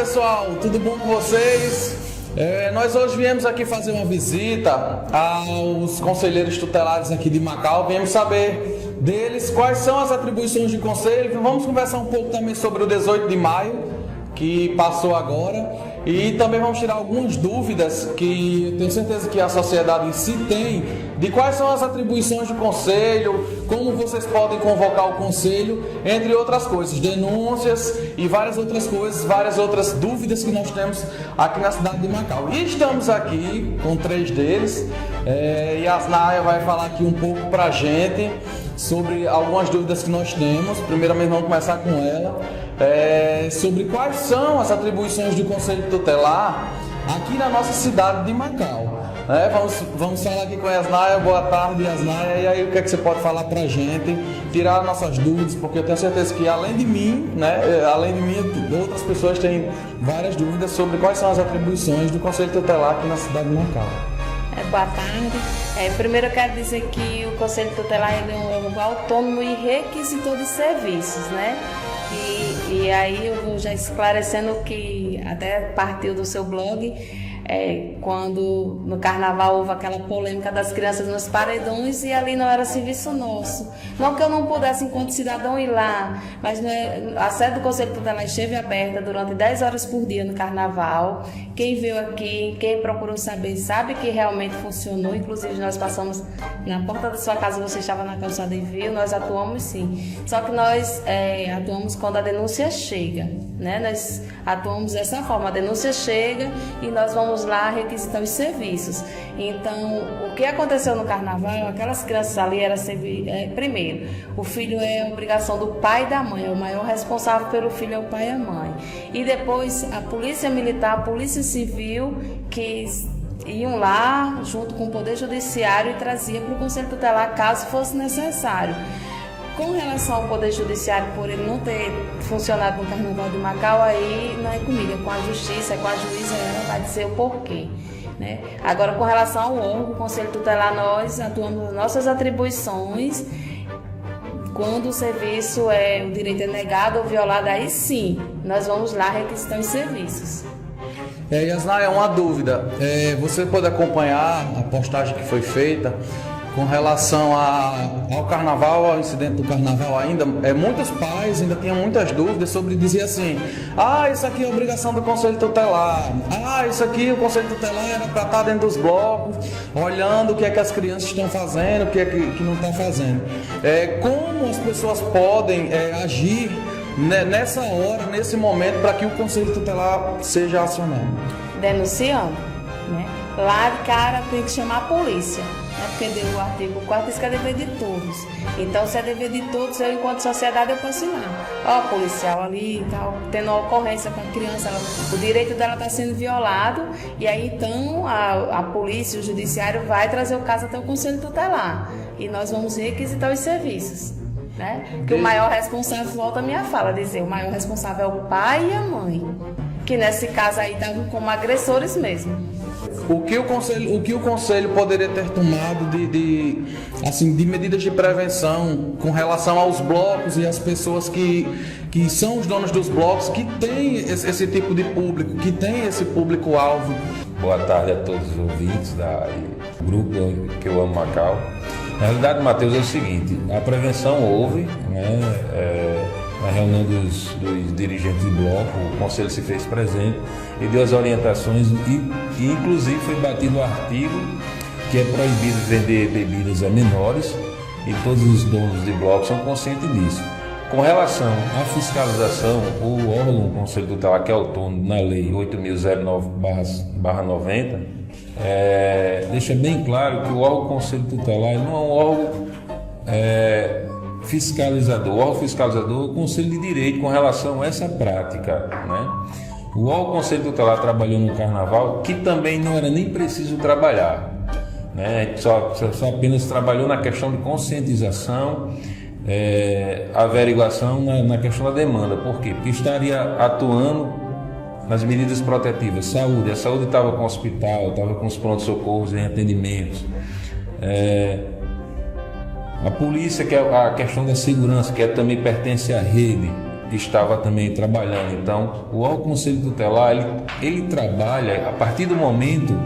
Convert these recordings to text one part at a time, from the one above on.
pessoal, tudo bom com vocês? Nós hoje viemos aqui fazer uma visita aos conselheiros tutelares aqui de Macau. Viemos saber deles quais são as atribuições de conselho. Vamos conversar um pouco também sobre o 18 de maio, que passou agora. E também vamos tirar algumas dúvidas que eu tenho certeza que a sociedade em si tem, de quais são as atribuições do conselho, como vocês podem convocar o conselho, entre outras coisas, denúncias e várias outras coisas, várias outras dúvidas que nós temos aqui na cidade de Macau. E estamos aqui com 3 deles, e a Asnaia vai falar aqui um pouco pra gente sobre algumas dúvidas que nós temos. Primeiramente vamos começar com ela. Sobre quais são as atribuições do Conselho Tutelar aqui na nossa cidade de Macau. Vamos falar aqui com a Asnaia. Boa tarde, Asnaia. E aí, o que é que você pode falar pra gente? Tirar nossas dúvidas, porque eu tenho certeza que além de mim, outras pessoas têm várias dúvidas sobre quais são as atribuições do Conselho Tutelar aqui na cidade de Macau. Boa tarde. Primeiro eu quero dizer que o Conselho Tutelar é um órgão autônomo e requisitor de serviços, né? E aí eu vou já esclarecendo que até partiu do seu blog, quando no carnaval houve aquela polêmica das crianças nos paredões e ali não era serviço nosso. Não que eu não pudesse, enquanto cidadão, ir lá, mas a sede do Conselho Tutelar esteve aberta durante 10 horas por dia no carnaval. Quem veio aqui, quem procurou saber, sabe que realmente funcionou. Inclusive nós passamos na porta da sua casa, você estava na calçada e viu, nós atuamos sim. Só que nós atuamos quando a denúncia chega, né? Nós atuamos dessa forma, a denúncia chega e nós vamos lá requisitar os serviços. Então, o que aconteceu no carnaval, aquelas crianças ali era primeiro, o filho é obrigação do pai e da mãe, é o maior responsável pelo filho é o pai e a mãe. E depois a polícia militar, a polícia civil, que iam lá junto com o Poder Judiciário e trazia para o Conselho Tutelar caso fosse necessário. Com relação ao Poder Judiciário, por ele não ter funcionado no Carnaval de Macau, aí não é comigo, é com a Justiça, é com a juíza, ela vai dizer o porquê, né? Agora, com relação ao órgão, o Conselho Tutelar, nós atuamos nas nossas atribuições. Quando o serviço o direito é negado ou violado, aí sim, nós vamos lá requisitar os serviços. Asnaia, uma dúvida. Você pode acompanhar a postagem que foi feita com relação ao carnaval, ao incidente do carnaval ainda, muitos pais ainda tinham muitas dúvidas sobre dizer assim, isso aqui é obrigação do Conselho Tutelar, isso aqui o Conselho Tutelar era para estar dentro dos blocos, olhando o que é que as crianças estão fazendo, o que é que não estão fazendo. Como as pessoas podem agir nessa hora, nesse momento, para que o Conselho Tutelar seja acionado? Denunciando, né? Lá de cara tem que chamar a polícia. Porque deu o artigo 4 diz que é dever de todos. Então, se é dever de todos, eu, enquanto sociedade, eu posso ir lá. Policial ali e tal, tendo uma ocorrência com a criança, o direito dela está sendo violado, e aí então a polícia, o judiciário vai trazer o caso até o Conselho Tutelar. E nós vamos requisitar os serviços, né? Que o maior responsável, volta a minha fala, dizer, o maior responsável é o pai e a mãe, que nesse caso aí estavam como agressores mesmo. O que o conselho poderia ter tomado de medidas de prevenção com relação aos blocos e às pessoas que são os donos dos blocos, que têm esse tipo de público, que tem esse público-alvo? Boa tarde a todos os ouvintes do grupo que eu amo Macau. Na realidade, Matheus, é o seguinte, a prevenção houve, né? Na reunião dos dirigentes de bloco, o conselho se fez presente e deu as orientações e inclusive foi batido o artigo que é proibido vender bebidas a menores, e todos os donos de bloco são conscientes disso. Com relação à fiscalização, o órgão Conselho Tutelar, que é autônomo na lei 8.009/90, deixa bem claro que o órgão Conselho Tutelar não é um órgão fiscalizador. O órgão fiscalizador é o Conselho de Direito com relação a essa prática, né? O órgão Conselho Tutelar trabalhou no carnaval, que também não era nem preciso trabalhar, né? Só apenas trabalhou na questão de conscientização, averiguação na questão da demanda. Por quê? Porque estaria atuando nas medidas protetivas, saúde. A saúde estava com o hospital, estava com os prontos-socorros em atendimentos. A polícia, que é a questão da segurança, que também pertence à rede, estava também trabalhando. Então, o Conselho Tutelar, ele trabalha a partir do momento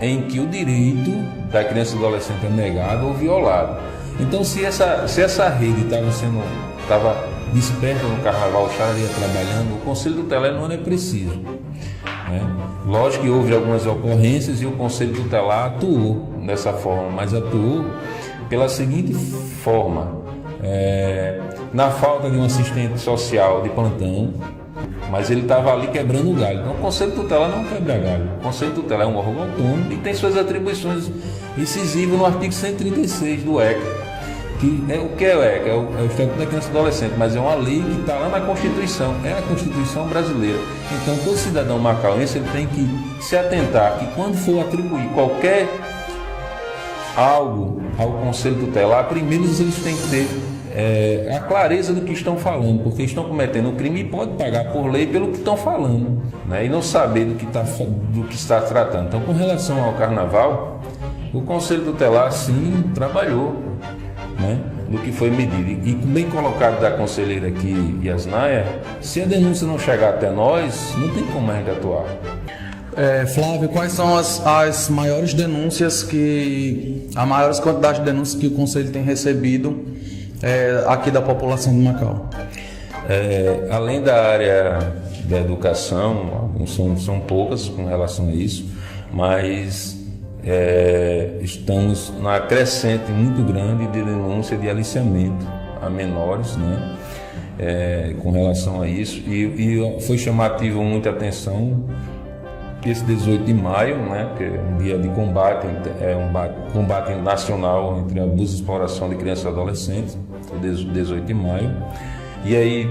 em que o direito da criança e do adolescente é negado ou violado. Então, se essa rede estava desperta no carnaval, estaria trabalhando, o Conselho Tutelar não é preciso, né? Lógico que houve algumas ocorrências e o Conselho Tutelar atuou dessa forma, mas atuou pela seguinte forma: na falta de um assistente social de plantão, mas ele estava ali quebrando o galho. Então o Conselho Tutelar não quebra galho. O Conselho Tutelar é um órgão autônomo e tem suas atribuições incisivas no artigo 136 do ECA. O que é o ECA? É o Estatuto da Criança e do Adolescente, mas é uma lei que está lá na Constituição, é a Constituição brasileira. Então todo cidadão macauense ele tem que se atentar que quando for atribuir qualquer algo ao Conselho Tutelar, primeiro eles têm que ter a clareza do que estão falando, porque estão cometendo um crime e pode pagar por lei pelo que estão falando, né? E não saber do que está tratando. Então, com relação ao carnaval, o Conselho Tutelar sim trabalhou, né, do que foi medido. E bem colocado da conselheira aqui, Yasnaya, se a denúncia não chegar até nós, não tem como a gente atuar. Flávio, quais são as maiores denúncias a maiores quantidade de denúncias que o Conselho tem recebido aqui da população de Macau? Além da área da educação, são poucas com relação a isso, mas estamos na crescente muito grande de denúncia de aliciamento a menores, né? Com relação a isso, e foi chamativo muita atenção esse 18 de maio, né, que é um dia de combate, combate nacional entre abuso e exploração de crianças e adolescentes, 18 de maio. E aí,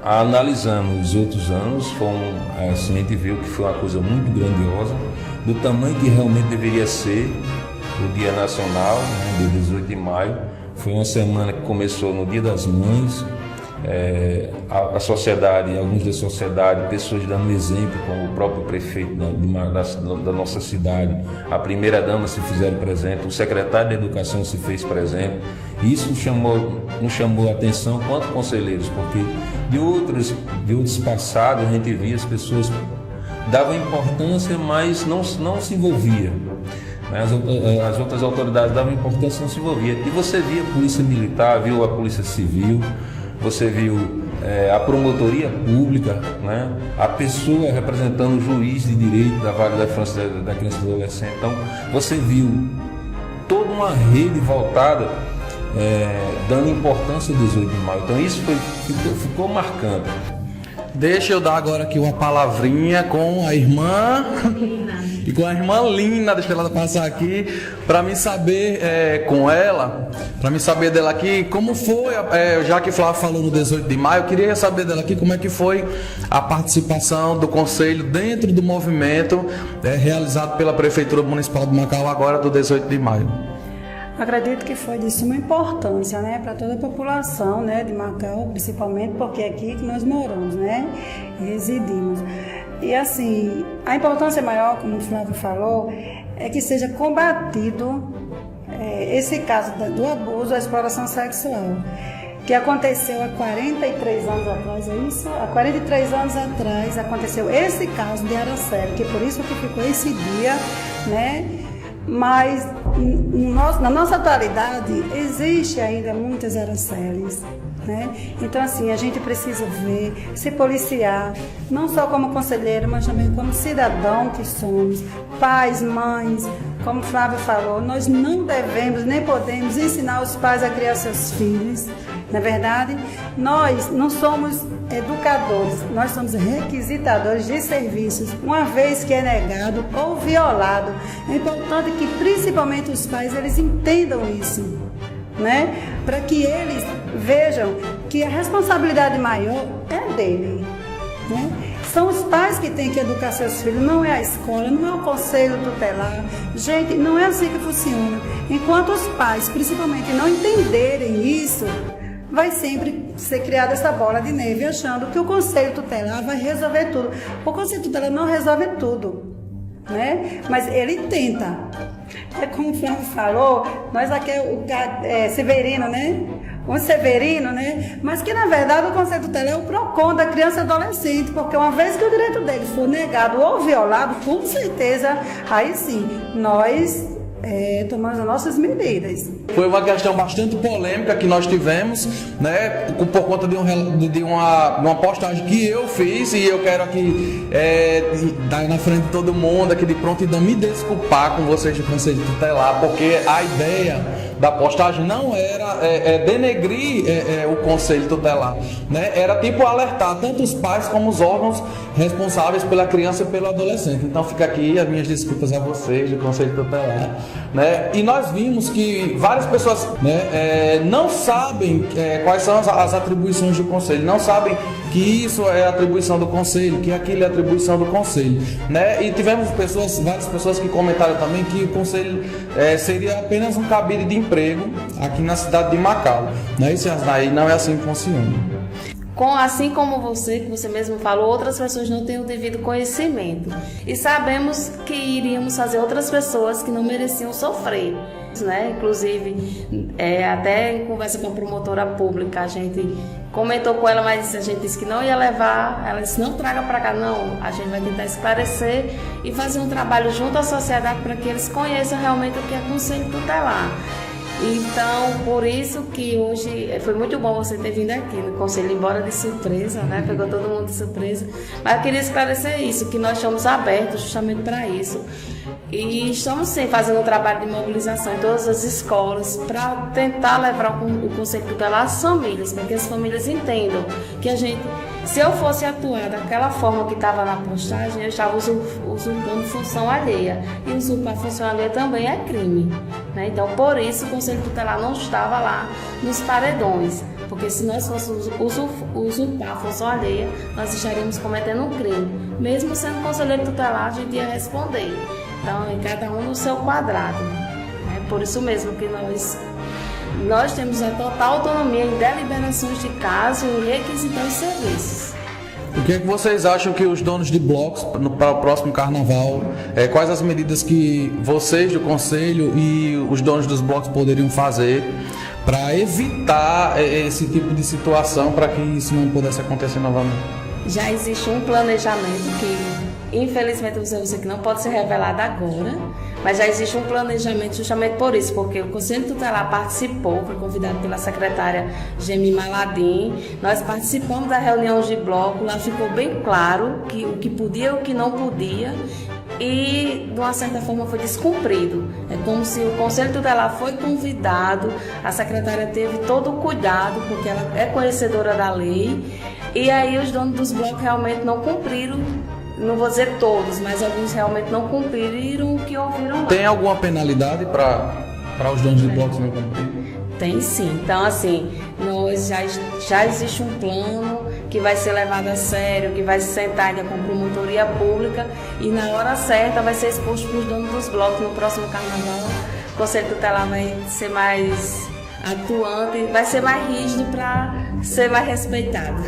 analisando os outros anos, a gente viu que foi uma coisa muito grandiosa, do tamanho que realmente deveria ser o Dia Nacional, né, de 18 de maio. Foi uma semana que começou no Dia das Mães. A sociedade, alguns da sociedade, pessoas dando exemplo, como o próprio prefeito da nossa cidade, a primeira-dama se fizeram presente, o secretário de Educação se fez presente. Isso nos chamou a atenção quanto conselheiros, porque de outros passados a gente via as pessoas davam importância, mas não se envolvia. As outras autoridades davam importância, não se envolvia. E você via a polícia militar, viu a polícia civil, você viu a promotoria pública, né? A pessoa representando o juiz de direito da vaga da criança e do adolescente. Então, você viu toda uma rede voltada, dando importância ao 18 de maio. Então, isso ficou marcante. Deixa eu dar agora aqui uma palavrinha com a irmã e com a irmã Lina, deixa ela passar aqui para mim saber para mim saber dela aqui como foi, já que Flávio falou no 18 de maio, eu queria saber dela aqui como é que foi a participação do Conselho dentro do movimento realizado pela Prefeitura Municipal de Macau agora do 18 de maio. Acredito que foi de suma importância, né, para toda a população, né, de Macau, principalmente porque é aqui que nós moramos, né, e residimos. E assim, a importância maior, como o Flávio falou, é que seja combatido esse caso do abuso, da exploração sexual, que aconteceu há 43 anos atrás, é isso? Há 43 anos atrás aconteceu esse caso de Araceli, que por isso que ficou esse dia, né? Mas na nossa atualidade existe ainda muitas Aracelis, né? Então assim, a gente precisa ver, se policiar, não só como conselheiro, mas também como cidadão que somos, pais, mães, como o Flávio falou, nós não devemos nem podemos ensinar os pais a criar seus filhos. Na verdade, nós não somos educadores, nós somos requisitadores de serviços, uma vez que é negado ou violado. É importante que principalmente os pais eles entendam isso, né? Para que eles vejam que a responsabilidade maior é dele, né? São os pais que têm que educar seus filhos, não é a escola, não é o conselho tutelar. Gente, não é assim que funciona. Enquanto os pais, principalmente, não entenderem isso, vai sempre ser criada essa bola de neve, achando que o Conselho Tutelar vai resolver tudo. O Conselho Tutelar não resolve tudo, né? Mas ele tenta. É como o Flávio falou, nós aqui Severino, né? um severino, né? Mas que na verdade o Conselho Tutelar é o PROCON da criança e adolescente, porque uma vez que o direito dele for negado ou violado, com certeza, aí sim, nós tomamos as nossas medidas. Foi uma questão bastante polêmica que nós tivemos, né, por conta de uma postagem que eu fiz, e eu quero aqui dar na frente de todo mundo, aqui de prontidão, me desculpar com vocês do Conselho Tutelar, porque a ideia da postagem não era denegrir o Conselho Tutelar, né? Era tipo alertar tanto os pais como os órgãos responsáveis pela criança e pelo adolescente. Então fica aqui as minhas desculpas a vocês do Conselho Tutelar, né? E nós vimos que várias pessoas, né, não sabem quais são as atribuições do Conselho, não sabem que isso é atribuição do Conselho, que aquilo é atribuição do Conselho, né? E tivemos várias pessoas que comentaram também que o Conselho seria apenas um cabide de emprego aqui na cidade de Macau, né? Isso aí não é assim que funciona. Assim como você, que você mesmo falou, outras pessoas não têm o devido conhecimento. E sabemos que iríamos fazer outras pessoas que não mereciam sofrer, né? Inclusive, até em conversa com a promotora pública, a gente comentou com ela, mas a gente disse que não ia levar. Ela disse, não traga para cá, não. A gente vai tentar esclarecer e fazer um trabalho junto à sociedade para que eles conheçam realmente o que é Conselho Tutelar. Então, por isso que hoje foi muito bom você ter vindo aqui no Conselho, embora de surpresa, né? Pegou todo mundo de surpresa. Mas eu queria esclarecer isso, que nós estamos abertos justamente para isso. E estamos sim fazendo um trabalho de mobilização em todas as escolas para tentar levar o Conselho Tutelar às famílias, para que as famílias entendam que a gente, se eu fosse atuar daquela forma que estava na postagem, eu estava usurpando função alheia. E usurpar função alheia também é crime, né? Então, por isso, o Conselho Tutelar não estava lá nos paredões. Porque se nós fôssemos usurpar a função alheia, nós estaríamos cometendo um crime. Mesmo sendo conselheiro tutelar, a gente ia responder. Então, cada um no seu quadrado. Né? Por isso mesmo que nós temos a total autonomia em deliberações de caso e requisitar os serviços. O que é que vocês acham que os donos de blocos para o próximo carnaval, quais as medidas que vocês do Conselho e os donos dos blocos poderiam fazer para evitar esse tipo de situação, para que isso não pudesse acontecer novamente? Já existe um planejamento que, infelizmente, você que não pode ser revelado agora, mas já existe um planejamento justamente por isso, porque o Conselho Tutelar participou, foi convidado pela secretária Gemi Maladim, nós participamos da reunião de bloco, lá ficou bem claro o que podia e o que não podia, e de uma certa forma foi descumprido. É como se o Conselho Tutelar foi convidado, a secretária teve todo o cuidado, porque ela é conhecedora da lei, e aí os donos dos blocos realmente não cumpriram. Não vou dizer todos, mas alguns realmente não cumpriram o que ouviram lá. Tem alguma penalidade para os donos de blocos não cumprirem? Tem sim. Então, assim, já existe um plano que vai ser levado a sério, que vai se sentar ainda com a promotoria pública e na hora certa vai ser exposto para os donos dos blocos no próximo carnaval. O Conselho Tutelar vai ser mais atuante, vai ser mais rígido para ser mais respeitado.